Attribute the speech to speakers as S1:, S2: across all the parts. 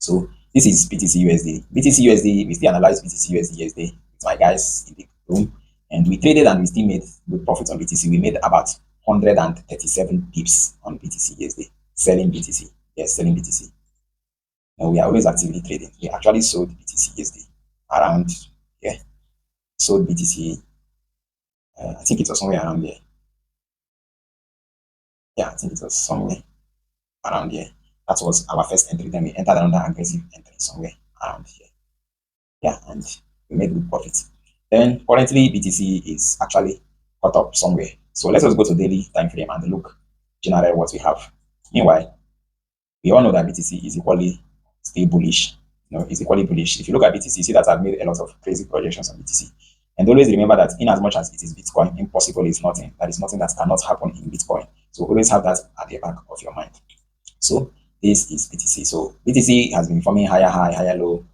S1: So this is BTC USD. BTC USD, we still analyze BTC USD with my guys in the room, and we traded and we still made good profits on BTC. We made about 137 pips on BTC USD, selling BTC. Yes, selling BTC. And we are always actively trading. We actually sold BTC USD around here. Sold BTC. I think it was somewhere around there. Yeah, I think it was somewhere around here. That was our first entry. Then we entered another aggressive entry somewhere around here. Yeah, and we made good profits. Then currently BTC is actually caught up somewhere. So let us go to daily time frame and look generally what we have. Meanwhile, we all know that BTC is equally still bullish. It's equally bullish. If you look at BTC, you see that I've made a lot of crazy projections on BTC. And always remember that in as much as it is Bitcoin, impossible is nothing. That is nothing that cannot happen in Bitcoin. So always have that at the back of your mind. So this is BTC. So BTC has been forming higher high, higher low,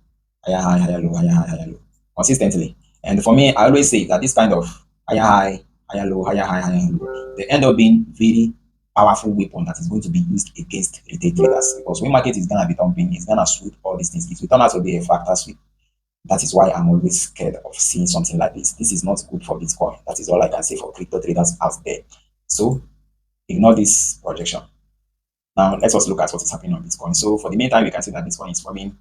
S1: higher high, higher low, higher high, higher low consistently. And for me, I always say that this kind of higher high, higher low, higher high, higher low, they end up being very powerful weapon that is going to be used against retail traders, because when market is gonna be dumping, it's gonna sweep all these things. It will turn out to be a factor sweep. That is why I'm always scared of seeing something like this. This is not good for Bitcoin. That is all I can say for crypto traders out there. So ignore this projection. Now let's also look at what is happening on Bitcoin. So for the meantime, we can see that Bitcoin is forming.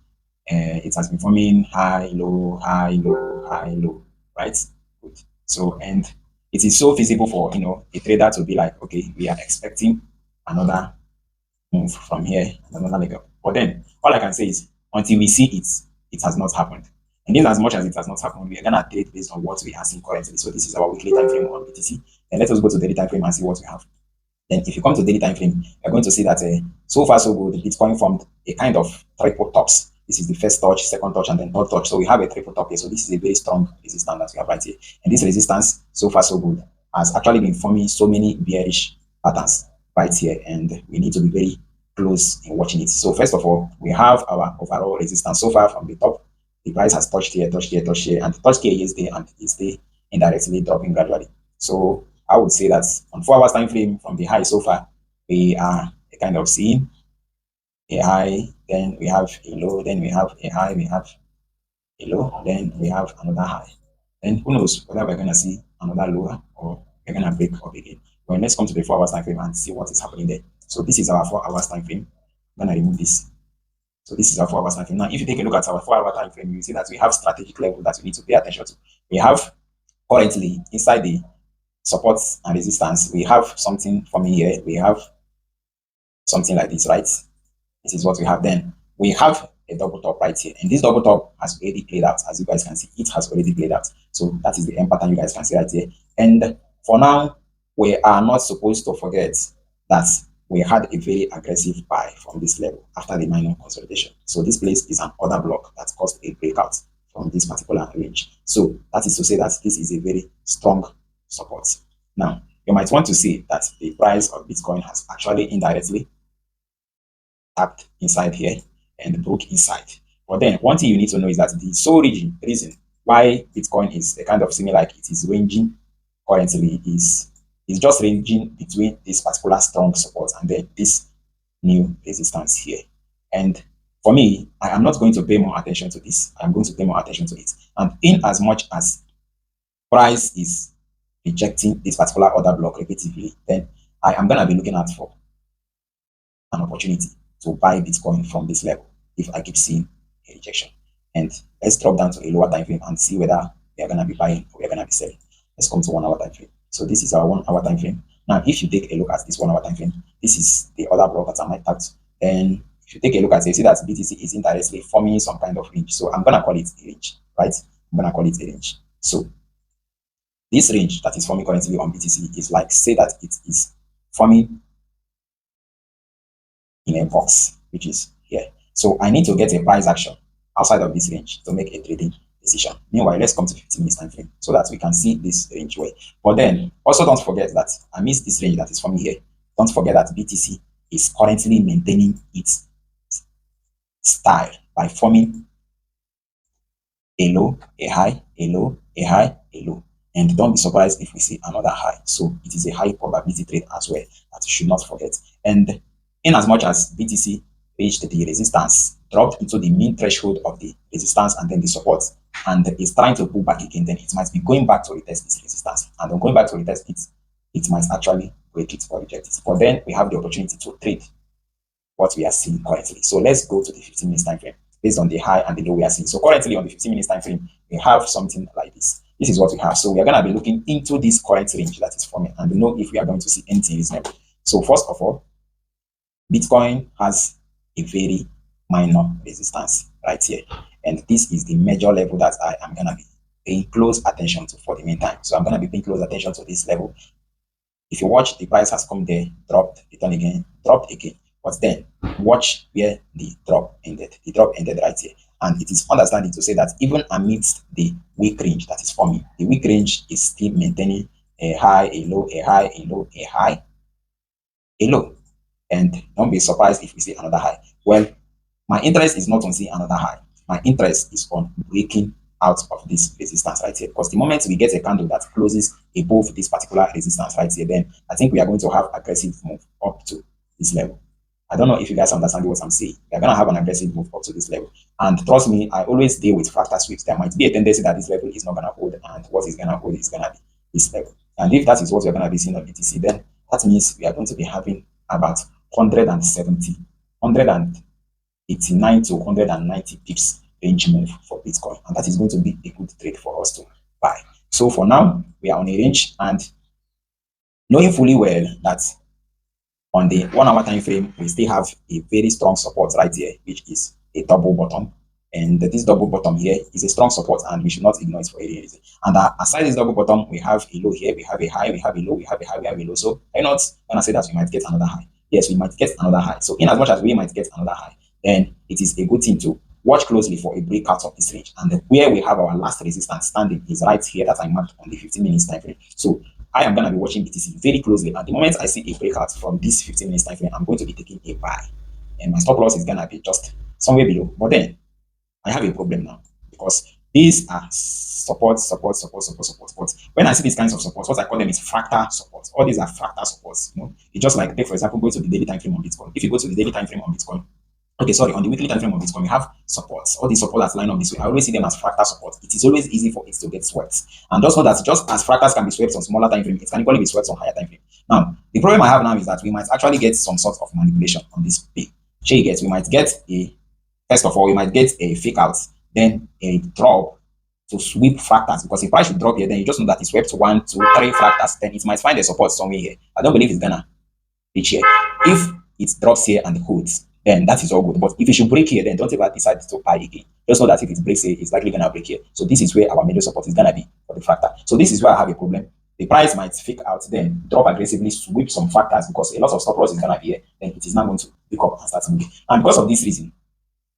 S1: It has been forming high, low, high, low, high, low, right? Good. So, and it is so feasible for a trader to be like, okay, we are expecting another move from here, another leg up. But then all I can say is until we see it, it has not happened. And in as much as it has not happened, we are gonna trade based on what we are seeing currently. So this is our weekly time frame on BTC. Then let us go to daily time frame and see what we have. Then if you come to daily time frame, you're going to see that so far so good, Bitcoin formed a kind of triple tops. This is the first touch, second touch, and then third touch. So we have a triple top here. So this is a very strong resistance that we have right here. And this resistance, so far so good, has actually been forming so many bearish patterns right here. And we need to be very close in watching it. So first of all, we have our overall resistance so far from the top. The price has touched here, touched here, touched here, and touched here yesterday, and is still indirectly dropping gradually. So I would say that on 4 hours time frame from the high so far, we are kind of seeing a high, then we have a low, then we have a high, we have a low, then we have another high. Then who knows whether we're gonna see another lower or we're gonna break up again. Well, let's come to the 4 hours time frame and see what is happening there. So this is our 4 hours time frame. I'm gonna remove this. So this is our 4 hours time frame. Now, if you take a look at our 4 hour time frame, you see that we have strategic level that we need to pay attention to. We have currently inside the supports and resistance, we have something forming here. We have something like this, right? This is what we have. Then we have a double top right here, and this double top has already played out. As you guys can see, it has already played out. So that is the end pattern you guys can see right here. And for now, we are not supposed to forget that we had a very aggressive buy from this level after the minor consolidation. So this place is an order block that caused a breakout from this particular range. So that is to say that this is a very strong support. Now, you might want to say that the price of Bitcoin has actually indirectly tapped inside here and broke inside. But then one thing you need to know is that the sole reason why Bitcoin is a kind of similar like it is ranging currently is just ranging between this particular strong support and then this new resistance here. And for me, I am not going to pay more attention to this. I'm going to pay more attention to it. And in as much as price is rejecting this particular order block repeatedly, then I am going to be looking out for an opportunity to buy Bitcoin from this level if I keep seeing a rejection. And let's drop down to a lower time frame and see whether we are going to be buying or we are going to be selling. Let's come to 1 hour time frame. So this is our 1 hour time frame. Now, if you take a look at this 1 hour time frame, this is the other block that I might tapped. Then if you take a look at it, you see that BTC is indirectly forming some kind of range. So I'm going to call it a range, right? I'm going to call it a range. So this range that is forming currently on BTC is like, say that it is forming in a box, which is here. So I need to get a price action outside of this range to make a trading decision. Meanwhile, let's come to 15 minutes time frame so that we can see this range way. But then also don't forget that amidst this range that is forming here, don't forget that BTC is currently maintaining its style by forming a low, a high, a low, a high, a low. And don't be surprised if we see another high. So it is a high probability trade as well that you should not forget. And in as much as BTC reached the resistance dropped into the mean threshold of the resistance and then the support, and is trying to pull back again, then it might be going back to retest this resistance. And on going back to retest it, it might actually break it or reject it. But then we have the opportunity to trade what we are seeing currently. So let's go to the 15 minutes time frame based on the high and the low we are seeing. So currently on the 15 minutes time frame, we have something like this. This is what we have. So we are going to be looking into this current range that is forming and know if we are going to see anything reasonable. So first of all, Bitcoin has a very minor resistance right here. And this is the major level that I am going to be paying close attention to for the meantime. So I'm going to be paying close attention to this level. If you watch, the price has come there, dropped, return again, dropped again. But then watch where the drop ended. The drop ended right here. And it is understanding to say that even amidst the weak range that is forming, the weak range is still maintaining a high, a low, a high, a low, a high, a low. And don't be surprised if we see another high. Well, my interest is not on seeing another high. My interest is on breaking out of this resistance right here. Because the moment we get a candle that closes above this particular resistance right here, then I think we are going to have aggressive move up to this level. I don't know if you guys understand what I'm saying. We're going to have an aggressive move up to this level. And trust me, I always deal with fractal sweeps. There might be a tendency that this level is not going to hold, and what is going to hold is going to be this level. And if that is what we're going to be seeing on BTC, then that means we are going to be having about 170, 189 to 190 pips range move for Bitcoin. And that is going to be a good trade for us to buy. So for now, we are on a range, and knowing fully well that on the 1 hour time frame, we still have a very strong support right here, which is a double bottom. And this double bottom here is a strong support, and we should not ignore it for any reason. And aside this double bottom, we have a low here, we have a high, we have a low, we have a high, we have a low. So I'm not gonna say that we might get another high. Yes, we might get another high. So in as much as we might get another high, then it is a good thing to watch closely for a breakout of this range. And where we have our last resistance standing is right here that I marked on the 15 minutes time frame. So I am going to be watching BTC very closely. At the moment I see a breakout from this 15 minutes time frame, I'm going to be taking a buy. And my stop loss is going to be just somewhere below. But then I have a problem now, because these are support. But when I see these kinds of supports, what I call them is fractal support. All these are fractal supports. You know, it's just like, take for example, go to the daily time frame on Bitcoin. If you go to the daily time frame on Bitcoin, okay, sorry, on the weekly time frame of Bitcoin, we have supports. All these supports that line up this way, I always see them as fractal support. It is always easy for it to get swept. And just know that just as fractals can be swept on smaller time frame, it can equally be swept on higher time frame. Now, the problem I have now is that we might actually get some sort of manipulation on this pay. We might get first of all, we might get a fake out, then a drop to sweep fractals, because if price should drop here, then you just know that it swept 1, 2, 3 fractals, then it might find a support somewhere here. I don't believe it's gonna reach here. If it drops here and holds, then that is all good. But if it should break here, then don't ever decide to buy again. Just know that if it breaks here, it's likely gonna break here. So this is where our major support is gonna be for the fractal. So this is where I have a problem. The price might fake out, then drop aggressively, sweep some fractals, because a lot of stop loss is gonna be here. Then it is not going to pick up and start moving. And because of this reason,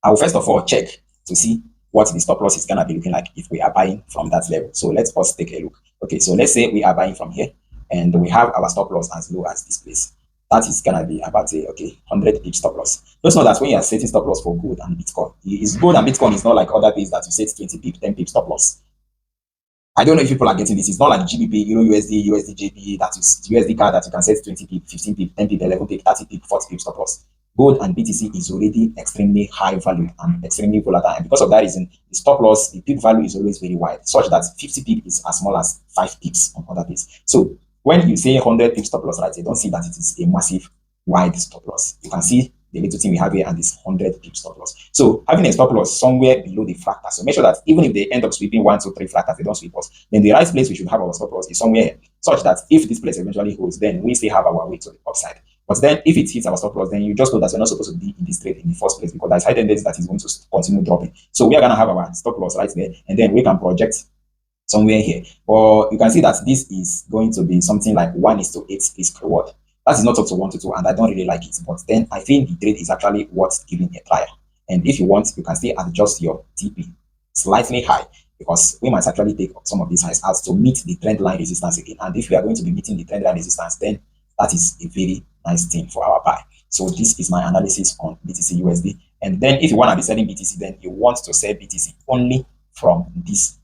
S1: I will first of all check to see what the stop loss is gonna be looking like if we are buying from that level. So let's first take a look. Okay, so let's say we are buying from here, and we have our stop loss as low as this place. That is gonna be about 100 pip stop loss. Just know that when you are setting stop loss for gold and Bitcoin, it's gold and Bitcoin is not like other things that you set 20 pip, 10 pip stop loss. I don't know if people are getting this. It's not like GBP, Euro USD, USD JP, that is USD card that you can set 20 pip, 15 pip, 10 pip, 11 pip, 30 pip, 40 pip stop loss. Gold and BTC is already extremely high value and extremely volatile. And because of that reason, the stop loss, the pip value is always very wide, such that 50 pip is as small as 5 pips on other days. So when you say 100 pip stop loss, right, you don't see that it is a massive wide stop loss. You can see the little thing we have here and this 100 pip stop loss. So having a stop loss somewhere below the fractal. So make sure that even if they end up sweeping 1, 2, 3 fractals, they don't sweep us. Then the right place we should have our stop loss is somewhere here, such that if this place eventually holds, then we still have our way to the upside. But then if it hits our stop loss, then you just know that you're not supposed to be in this trade in the first place, because there's high tendency that is going to continue dropping. So we are going to have our stop loss right there, and then we can project somewhere here. Or you can see that this is going to be something like 1:8 risk reward. That is not up to 1:2, and I don't really like it. But then I think the trade is actually worth giving a try. And if you want, you can still adjust your TP slightly high, because we might actually take some of these highs out to meet the trend line resistance again. And if we are going to be meeting the trend line resistance, then that is a very nice thing for our buy. So this is my analysis on BTC USD. And then if you want to be selling BTC, then you want to sell BTC only from this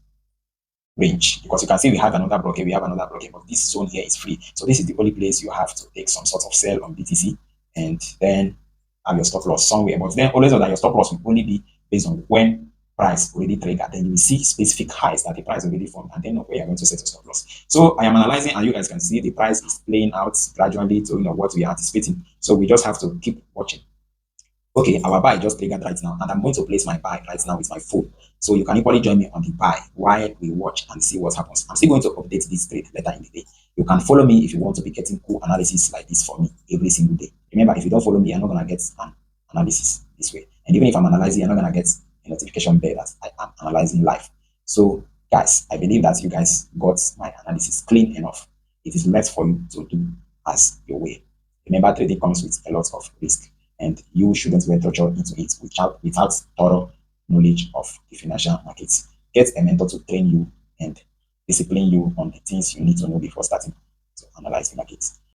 S1: range, because you can see we have another blockade, but this zone here is free. So this is the only place you have to take some sort of sell on BTC. And then have your stop loss somewhere. But then always know that your stop loss will only be based on when price already triggered. Then you will see specific highs that the price already formed, and then where you're going to set your stop loss. So I am analyzing, and you guys can see the price is playing out gradually to what we are anticipating. So we just have to keep watching. Okay, our buy just triggered right now, and I'm going to place my buy right now with my phone. So you can equally join me on the buy while we watch and see what happens. I'm still going to update this trade later in the day. You can follow me if you want to be getting cool analysis like this for me every single day. Remember, if you don't follow me, you're not gonna get an analysis this way. And even if I'm analyzing, you're not gonna get a notification bell that I am analyzing live. So, guys, I believe that you guys got my analysis clean enough. It is left for you to do as your way. Remember, trading comes with a lot of risk, and you shouldn't venture into it without thorough knowledge of the financial markets. Get a mentor to train you and discipline you on the things you need to know before starting to analyze the markets.